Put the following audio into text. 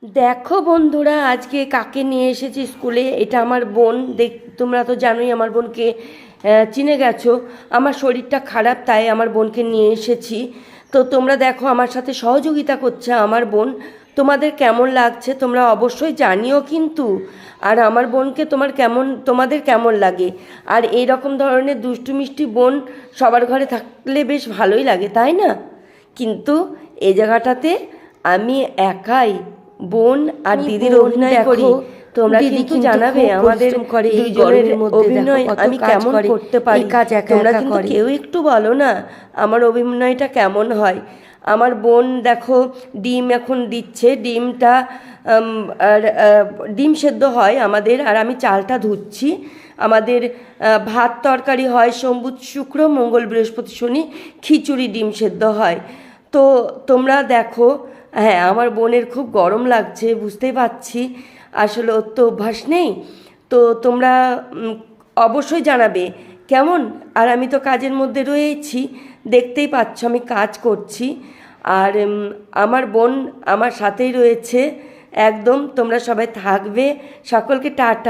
দেখো বন্ধুরা, আজকে কাকে নিয়ে এসেছি স্কুলে। এটা আমার বোন। তোমরা তো জানোই আমার বোনকে চিনে গেছো। আমার শরীরটা খারাপ, তাই আমার বোনকে নিয়ে এসেছি। তো তোমরা দেখো, আমার সাথে সহযোগিতা করছে আমার বোন। তোমাদের কেমন লাগছে তোমরা অবশ্যই জানিও কিন্তু। আর আমার বোনকে তোমাদের কেমন লাগে। আর এই রকম ধরনের দুষ্টু মিষ্টি বোন সবার ঘরে থাকলে বেশ ভালোই লাগে, তাই না? কিন্তু এই জায়গাটাতে আমি একাই বোন আর দিদির অভিনয় করি। তোমরা কিন্তু জানাবে আমাদের দুইজনের অভিনয় আমি কেমন করতে পারি। তোমরা কিন্তু কেউ একটু বলো না আমার অভিনয়টা কেমন হয়। আমার বোন দেখো ডিম এখন দিচ্ছে, ডিমটা আর ডিম সেদ্ধ হয় আমাদের, আর আমি চালটা ধুচ্ছি। আমাদের ভাত তরকারি হয় সোম বুধ শুক্র, মঙ্গল বৃহস্পতি শনি খিচুড়ি ডিম সেদ্ধ হয়। তো তোমরা দেখো। হ্যাঁ, আমার বোনের খুব গরম লাগছে, বুঝতেই পারছি। আসলে ওর তো অভ্যাস নেই। তো তোমরা অবশ্যই জানাবে কেমন। আর আমি তো কাজের মধ্যে রয়েছি, দেখতেই পাচ্ছ আমি কাজ করছি। আর আমার বোন আমার সাথেই রয়েছে একদম। তোমরা সবাই থাকবে, সকলকে টাটা।